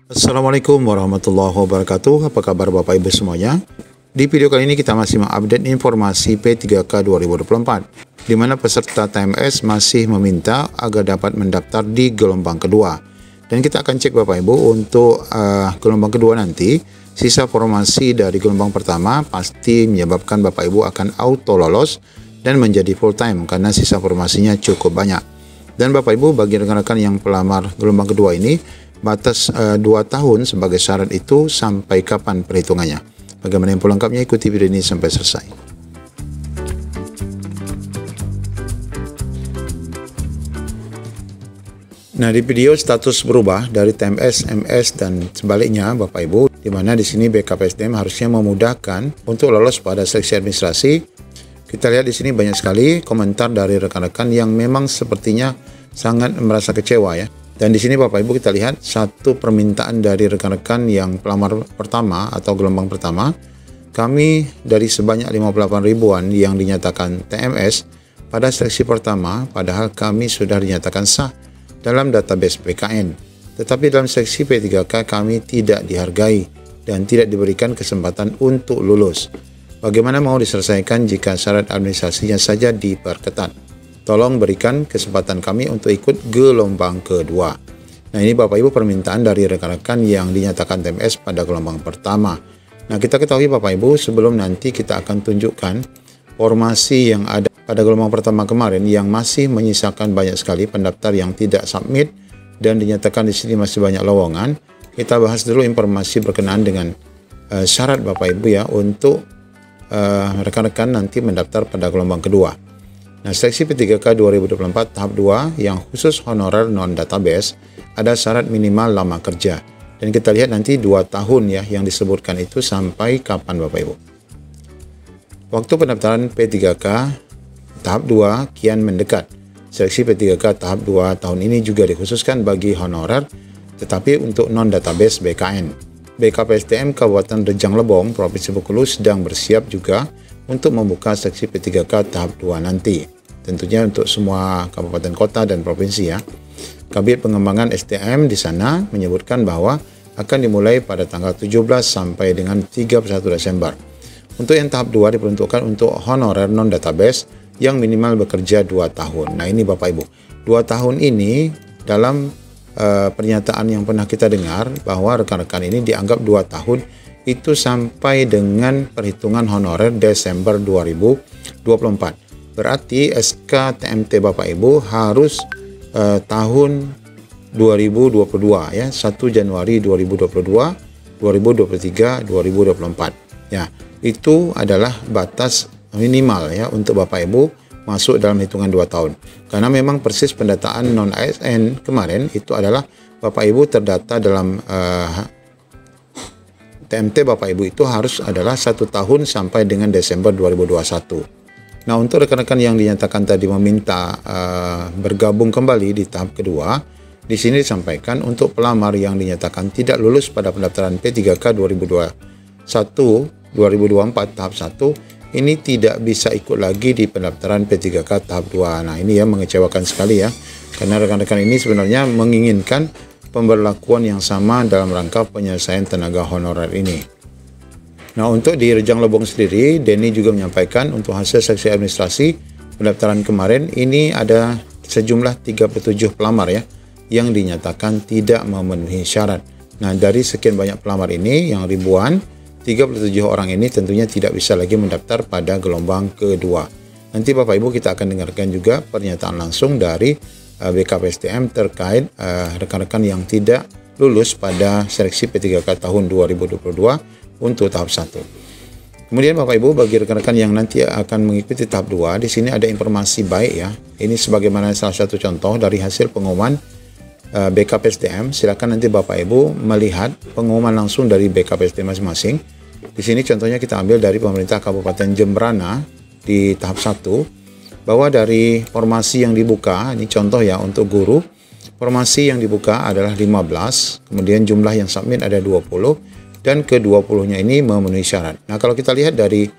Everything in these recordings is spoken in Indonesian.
Assalamualaikum warahmatullahi wabarakatuh. Apa kabar Bapak Ibu semuanya? Di video kali ini kita masih mengupdate informasi P3K 2024, di mana peserta TMS masih meminta agar dapat mendaftar di gelombang kedua. Dan kita akan cek Bapak Ibu untuk gelombang kedua nanti, sisa formasi dari gelombang pertama pasti menyebabkan Bapak Ibu akan auto lolos dan menjadi full time karena sisa formasinya cukup banyak. Dan Bapak Ibu, bagi rekan-rekan yang pelamar gelombang kedua ini, batas 2 tahun sebagai syarat itu sampai kapan perhitungannya? Bagaimana info lengkapnya? Ikuti video ini sampai selesai. Nah, di video status berubah dari TMS, MS dan sebaliknya Bapak Ibu, di mana di sini BKPSDM harusnya memudahkan untuk lolos pada seleksi administrasi. Kita lihat di sini banyak sekali komentar dari rekan-rekan yang memang sepertinya sangat merasa kecewa ya. Dan di sini Bapak Ibu kita lihat satu permintaan dari rekan-rekan yang pelamar pertama atau gelombang pertama. Kami dari sebanyak 58 ribuan yang dinyatakan TMS pada seleksi pertama, padahal kami sudah dinyatakan sah dalam database BKN. Tetapi dalam seleksi P3K kami tidak dihargai dan tidak diberikan kesempatan untuk lulus. Bagaimana mau diselesaikan jika syarat administrasinya saja diperketat? Tolong berikan kesempatan kami untuk ikut gelombang kedua. Nah, ini Bapak Ibu permintaan dari rekan-rekan yang dinyatakan TMS pada gelombang pertama. Nah, kita ketahui Bapak Ibu, sebelum nanti kita akan tunjukkan formasi yang ada pada gelombang pertama kemarin yang masih menyisakan banyak sekali pendaftar yang tidak submit dan dinyatakan di sini masih banyak lowongan. Kita bahas dulu informasi berkenaan dengan syarat Bapak Ibu ya untuk rekan-rekan nanti mendaftar pada gelombang kedua. Nah, seleksi P3K 2024 tahap 2 yang khusus honorer non-database ada syarat minimal lama kerja. Dan kita lihat nanti 2 tahun ya yang disebutkan itu sampai kapan Bapak Ibu. Waktu pendaftaran P3K tahap 2 kian mendekat. Seleksi P3K tahap 2 tahun ini juga dikhususkan bagi honorer tetapi untuk non-database BKN. BKPSDM Kabupaten Rejang Lebong, Provinsi Bengkulu sedang bersiap juga untuk membuka seleksi P3K tahap 2 nanti. Tentunya untuk semua kabupaten kota dan provinsi ya. Kabid Pengembangan SDM di sana menyebutkan bahwa akan dimulai pada tanggal 17 sampai dengan 31 Desember. Untuk yang tahap 2 diperuntukkan untuk honorer non-database yang minimal bekerja 2 tahun. Nah, ini Bapak Ibu, 2 tahun ini dalam pernyataan yang pernah kita dengar bahwa rekan-rekan ini dianggap 2 tahun itu sampai dengan perhitungan honorer Desember 2024. Berarti SK TMT Bapak Ibu harus tahun 2022 ya, 1 Januari 2022, 2023, 2024. Ya, itu adalah batas minimal ya untuk Bapak Ibu masuk dalam hitungan 2 tahun. Karena memang persis pendataan non-ASN kemarin itu adalah Bapak Ibu terdata dalam TMT Bapak Ibu itu harus adalah 1 tahun sampai dengan Desember 2021. Nah, untuk rekan-rekan yang dinyatakan tadi meminta bergabung kembali di tahap kedua, di sini disampaikan untuk pelamar yang dinyatakan tidak lulus pada pendaftaran P3K 2024 tahap 1, ini tidak bisa ikut lagi di pendaftaran P3K tahap 2. Nah, ini ya mengecewakan sekali ya, karena rekan-rekan ini sebenarnya menginginkan pemberlakuan yang sama dalam rangka penyelesaian tenaga honorer ini. Nah, untuk di Rejang Lebong sendiri, Denny juga menyampaikan untuk hasil seleksi administrasi pendaftaran kemarin ini ada sejumlah 37 pelamar ya yang dinyatakan tidak memenuhi syarat. Nah, dari sekian banyak pelamar ini yang ribuan, 37 orang ini tentunya tidak bisa lagi mendaftar pada gelombang kedua. Nanti Bapak Ibu kita akan dengarkan juga pernyataan langsung dari BKPSDM terkait rekan-rekan yang tidak lulus pada seleksi P3K tahun 2022 untuk tahap 1. Kemudian Bapak Ibu, bagi rekan-rekan yang nanti akan mengikuti tahap 2, di sini ada informasi baik ya. Ini sebagaimana salah satu contoh dari hasil pengumuman BKPSDM. Silakan nanti Bapak Ibu melihat pengumuman langsung dari BKPSDM masing-masing. Di sini contohnya kita ambil dari pemerintah Kabupaten Jembrana di tahap 1, bahwa dari formasi yang dibuka, ini contoh ya untuk guru, formasi yang dibuka adalah 15, kemudian jumlah yang submit ada 20, dan ke-20-nya ini memenuhi syarat. Nah, kalau kita lihat dari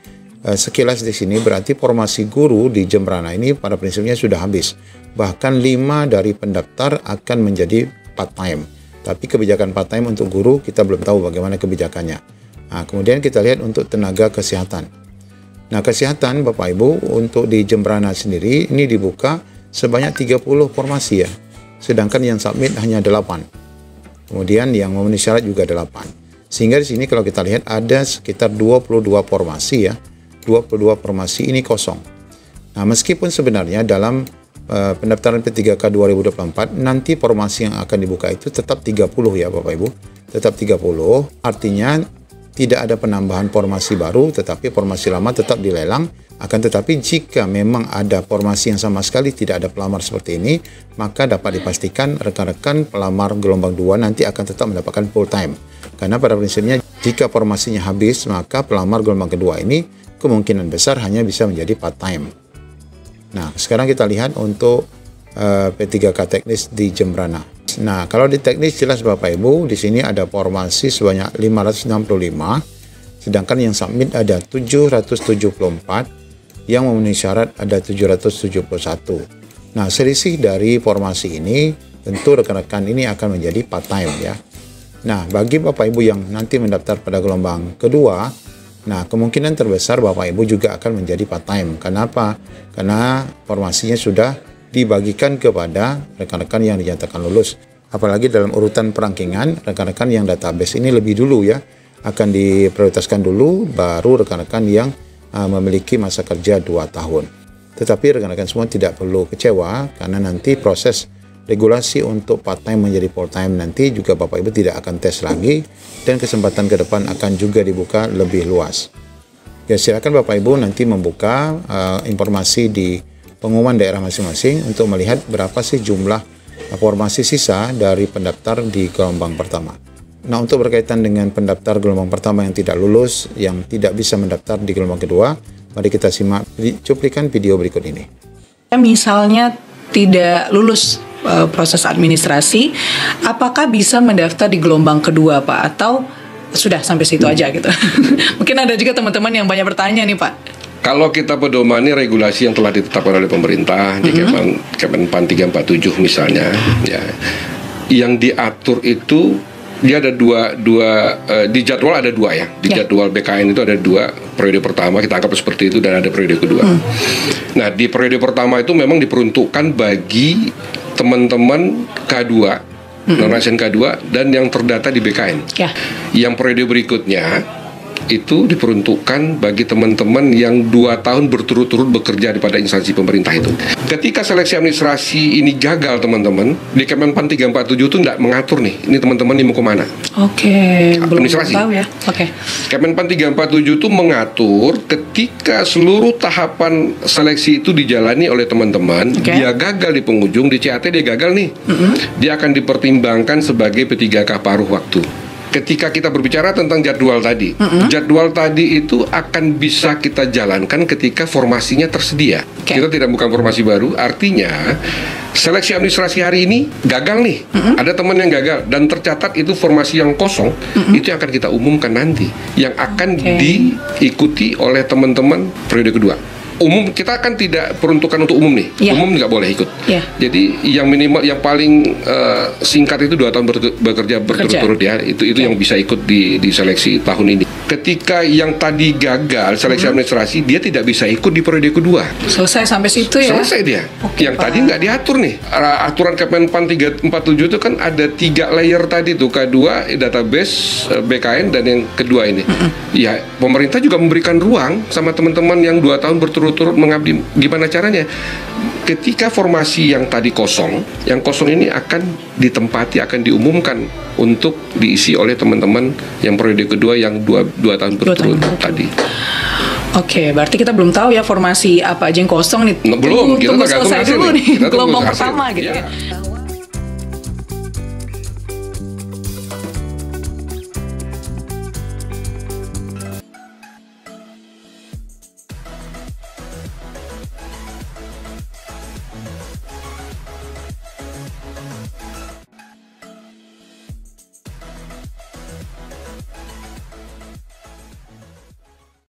sekilas di sini berarti formasi guru di Jembrana ini pada prinsipnya sudah habis. Bahkan 5 dari pendaftar akan menjadi part time. Tapi kebijakan part-time untuk guru kita belum tahu bagaimana kebijakannya. Nah, kemudian kita lihat untuk tenaga kesehatan. Nah, kesehatan Bapak Ibu untuk di Jembrana sendiri ini dibuka sebanyak 30 formasi ya. Sedangkan yang submit hanya 8. Kemudian yang memenuhi syarat juga 8. Sehingga di sini kalau kita lihat ada sekitar 22 formasi ya. 22 formasi ini kosong. Nah, meskipun sebenarnya dalam pendaftaran P3K 2024 nanti formasi yang akan dibuka itu tetap 30 ya Bapak Ibu. Tetap 30, artinya tidak ada penambahan formasi baru, tetapi formasi lama tetap dilelang. Akan tetapi jika memang ada formasi yang sama sekali tidak ada pelamar seperti ini, maka dapat dipastikan rekan-rekan pelamar gelombang 2 nanti akan tetap mendapatkan full time. Karena pada prinsipnya jika formasinya habis, maka pelamar gelombang kedua ini kemungkinan besar hanya bisa menjadi part time. Nah, sekarang kita lihat untuk P3K teknis di Jembrana. Nah, kalau di teknis jelas Bapak Ibu, di sini ada formasi sebanyak 565, sedangkan yang submit ada 774, yang memenuhi syarat ada 771. Nah, selisih dari formasi ini, tentu rekan-rekan ini akan menjadi part-time ya. Nah, bagi Bapak Ibu yang nanti mendaftar pada gelombang kedua, nah, kemungkinan terbesar Bapak Ibu juga akan menjadi part-time. Kenapa? Karena formasinya sudah dibagikan kepada rekan-rekan yang dinyatakan lulus. Apalagi dalam urutan perangkingan, rekan-rekan yang database ini lebih dulu ya, akan diprioritaskan dulu, baru rekan-rekan yang memiliki masa kerja 2 tahun. Tetapi rekan-rekan semua tidak perlu kecewa, karena nanti proses regulasi untuk part-time menjadi full-time nanti juga Bapak Ibu tidak akan tes lagi, dan kesempatan ke depan akan juga dibuka lebih luas. Ya, silakan Bapak Ibu nanti membuka informasi di pengumuman daerah masing-masing untuk melihat berapa sih jumlah formasi sisa dari pendaftar di gelombang pertama. Nah, untuk berkaitan dengan pendaftar gelombang pertama yang tidak lulus, yang tidak bisa mendaftar di gelombang kedua, mari kita simak cuplikan video berikut ini. Misalnya tidak lulus proses administrasi, apakah bisa mendaftar di gelombang kedua, Pak? Atau sudah sampai situ aja gitu? Mungkin ada juga teman-teman yang banyak bertanya nih, Pak. Kalau kita pedomani regulasi yang telah ditetapkan oleh pemerintah di Kemenpan 347 misalnya, ya, yang diatur itu dia ada dua di jadwal ada 2 ya. Di jadwal BKN itu ada 2, periode pertama kita anggap seperti itu, dan ada periode kedua. Nah, di periode pertama itu memang diperuntukkan bagi teman-teman K2, non-ASN K2 dan yang terdata di BKN. Yang periode berikutnya itu diperuntukkan bagi teman-teman yang 2 tahun berturut-turut bekerja pada instansi pemerintah itu. Ketika seleksi administrasi ini gagal teman-teman, di Kemenpan 347 itu tidak mengatur nih, ini teman-teman ini mau kemana. Belum tahu ya. Kemenpan 347 itu mengatur ketika seluruh tahapan seleksi itu dijalani oleh teman-teman, dia gagal di penghujung, di CAT dia gagal nih, dia akan dipertimbangkan sebagai P3K paruh waktu. Ketika kita berbicara tentang jadwal tadi, jadwal tadi itu akan bisa kita jalankan ketika formasinya tersedia. Kita tidak bukan formasi baru, artinya seleksi administrasi hari ini gagal nih, ada teman yang gagal dan tercatat itu formasi yang kosong, itu yang akan kita umumkan nanti, yang akan diikuti oleh teman-teman periode kedua. Umum kita kan tidak peruntukan untuk umum nih, umum nggak boleh ikut. Jadi yang minimal, yang paling singkat itu 2 tahun bekerja berturut-turut ya, itu yang bisa ikut di seleksi tahun ini. Ketika yang tadi gagal seleksi administrasi, dia tidak bisa ikut di periode kedua. Selesai sampai situ ya? Selesai dia. Yang tadi nggak diatur nih. Aturan Kemenpan 347 itu kan ada 3 layer tadi tuh, K2, database, BKN, dan yang kedua ini. Ya, pemerintah juga memberikan ruang sama teman-teman yang 2 tahun berturut-turut mengabdi. Gimana caranya? Ketika formasi yang tadi kosong, yang kosong ini akan ditempati, akan diumumkan untuk diisi oleh teman-teman yang periode kedua yang 2 tahun berturut tadi. Berarti kita belum tahu ya formasi apa aja yang kosong nih. Belum, kita tunggu selesai dulu nih gelombang pertama gitu ya.